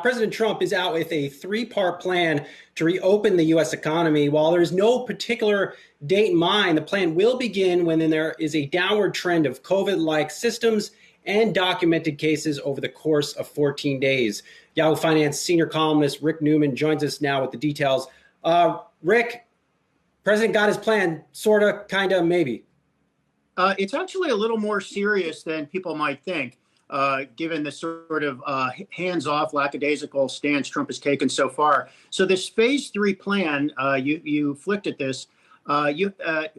President Trump is out with a three-part plan to reopen the U.S. economy. While there is no particular date in mind, the plan will begin when there is a downward trend of COVID-like systems and documented cases over the course of 14 days. Yahoo Finance senior columnist Rick Newman joins us now with the details. Rick, President got his plan, sort of, kind of, maybe. It's actually a little more serious than people might think, given the sort of hands-off, lackadaisical stance Trump has taken so far. So this phase 3 plan, you flicked at this,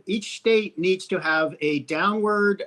each state needs to have a downward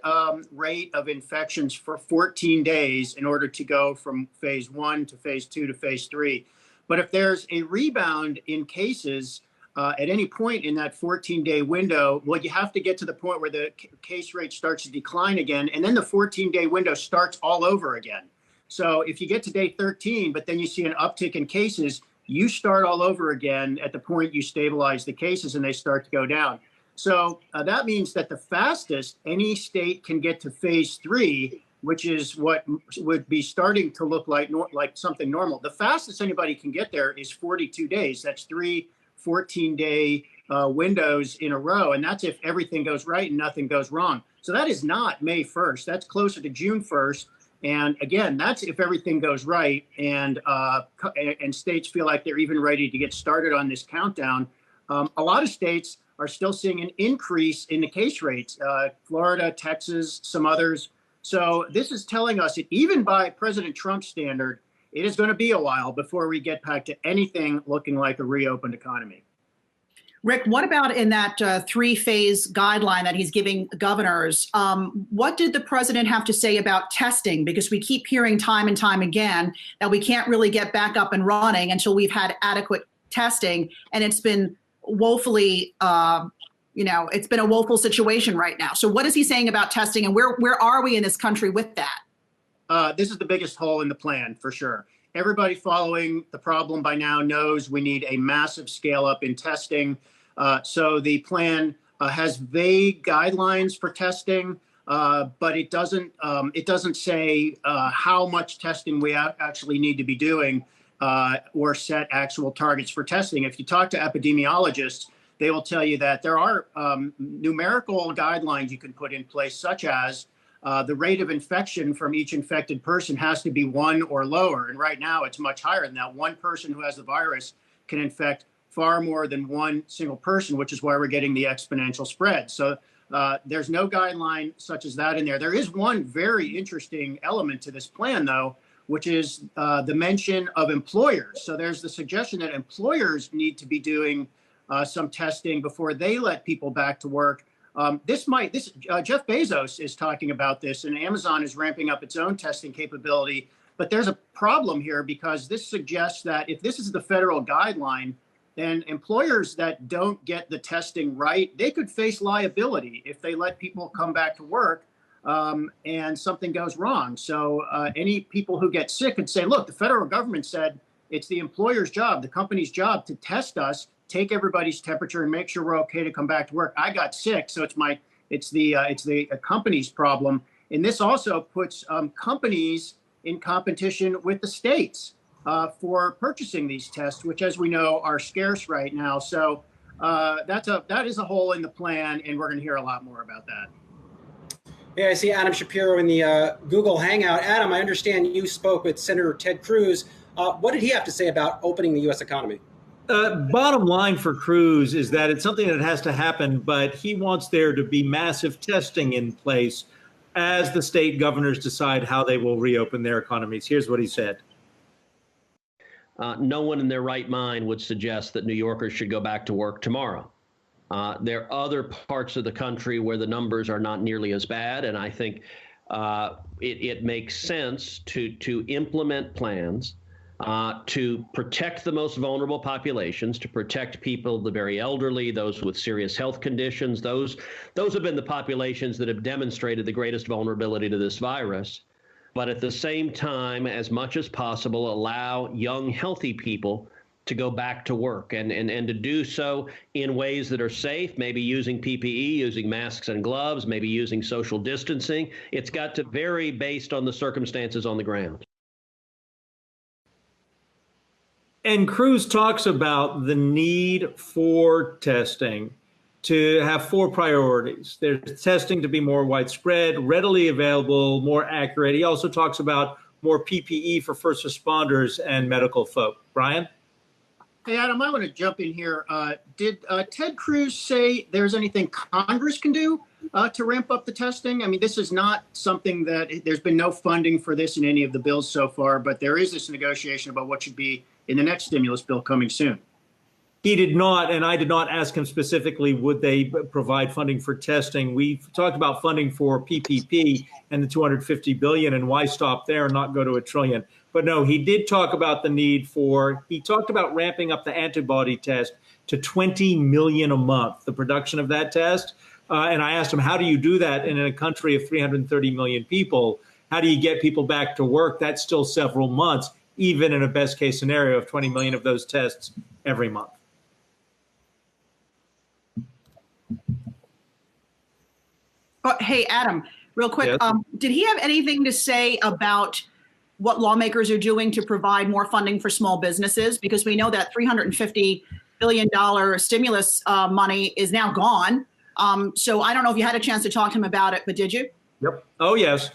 rate of infections for 14 days in order to go from phase 1 to phase 2 to phase 3. But if there's a rebound in cases at any point in that 14-day window, well, you have to get to the point where the case rate starts to decline again, and then the 14-day window starts all over again. So if you get to day 13, but then you see an uptick in cases, you start all over again at the point you stabilize the cases and they start to go down. So that means that the fastest any state can get to phase 3, which is what would be starting to look like something normal. The fastest anybody can get there is 42 days. That's 3 14-day windows in a row. And that's if everything goes right and nothing goes wrong. So that is not May 1st. That's closer to June 1st. And again, that's if everything goes right and states feel like they're even ready to get started on this countdown. A lot of states are still seeing an increase in the case rates, Florida, Texas, some others. So this is telling us that even by President Trump's standard, it is going to be a while before we get back to anything looking like a reopened economy. Rick, what about in that 3-phase guideline that he's giving governors? What did the president have to say about testing? Because we keep hearing time and time again that we can't really get back up and running until we've had adequate testing. And it's been woefully, it's been a woeful situation right now. So what is he saying about testing, and where are we in this country with that? This is the biggest hole in the plan, for sure. Everybody following the problem by now knows we need a massive scale up in testing. So the plan has vague guidelines for testing, but it doesn't say how much testing we actually need to be doing or set actual targets for testing. If you talk to epidemiologists, they will tell you that there are numerical guidelines you can put in place, such as the rate of infection from each infected person has to be 1 or lower. And right now it's much higher than that. One person who has the virus can infect far more than one single person, which is why we're getting the exponential spread. So there's no guideline such as that in there. There is one very interesting element to this plan, though, which is the mention of employers. So there's the suggestion that employers need to be doing some testing before they let people back to work. Jeff Bezos is talking about this, and Amazon is ramping up its own testing capability. But there's a problem here, because this suggests that if this is the federal guideline, then employers that don't get the testing right, they could face liability if they let people come back to work and something goes wrong. So any people who get sick could say, look, the federal government said it's the employer's job, the company's job, to test us, take everybody's temperature, and make sure we're okay to come back to work. I got sick, so it's the company's problem. And this also puts companies in competition with the states for purchasing these tests, which, as we know, are scarce right now. So that is a hole in the plan, and we're going to hear a lot more about that. Yeah, I see Adam Shapiro in the Google Hangout. Adam, I understand you spoke with Senator Ted Cruz. What did he have to say about opening the U.S. economy? Bottom line for Cruz is that it's something that has to happen, but he wants there to be massive testing in place as the state governors decide how they will reopen their economies. Here's what he said. No one in their right mind would suggest that New Yorkers should go back to work tomorrow. There are other parts of the country where the numbers are not nearly as bad, and I think it makes sense to implement plans to protect the most vulnerable populations, to protect people, the very elderly, those with serious health conditions. Those have been the populations that have demonstrated the greatest vulnerability to this virus. But at the same time, as much as possible, allow young, healthy people to go back to work and to do so in ways that are safe, maybe using PPE, using masks and gloves, maybe using social distancing. It's got to vary based on the circumstances on the ground. And Cruz talks about the need for testing to have four priorities. There's testing to be more widespread, readily available, more accurate. He also talks about more PPE for first responders and medical folk. Brian? Hey, Adam, I want to jump in here. Did Ted Cruz say there's anything Congress can do to ramp up the testing? I mean, this is not something that there's been no funding for this in any of the bills so far, but there is this negotiation about what should be in the next stimulus bill coming soon. He did not, and I did not ask him specifically, would they provide funding for testing. We talked about funding for PPP and the $250 billion, and why stop there and not go to $1 trillion. But no, he did talk about the need he talked about ramping up the antibody test to 20 million a month, the production of that test. And I asked him, how do you do that in a country of 330 million people? How do you get people back to work? That's still several months, even in a best case scenario of 20 million of those tests every month. Hey, Adam, real quick, Yes. Did he have anything to say about what lawmakers are doing to provide more funding for small businesses? Because we know that $350 billion stimulus money is now gone. So I don't know if you had a chance to talk to him about it, but did you? Yep. Oh, yes.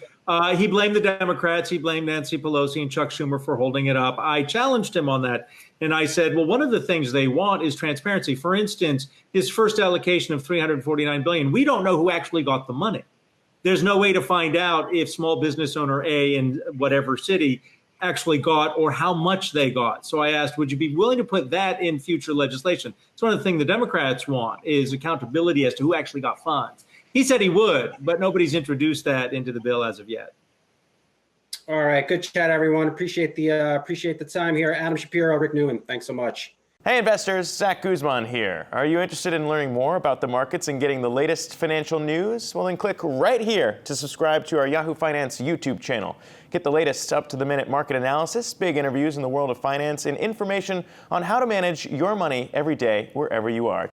He blamed the Democrats. He blamed Nancy Pelosi and Chuck Schumer for holding it up. I challenged him on that. And I said, well, one of the things they want is transparency. For instance, his first allocation of $349 billion, we don't know who actually got the money. There's no way to find out if small business owner A in whatever city actually got or how much they got. So I asked, would you be willing to put that in future legislation? It's one of the things the Democrats want is accountability as to who actually got funds. He said he would, but nobody's introduced that into the bill as of yet. All right, good chat, everyone. Appreciate the time here. Adam Shapiro, Rick Newman, thanks so much. Hey investors, Zach Guzman here. Are you interested in learning more about the markets and getting the latest financial news? Well, then click right here to subscribe to our Yahoo Finance YouTube channel. Get the latest up-to-the-minute market analysis, big interviews in the world of finance, and information on how to manage your money every day wherever you are.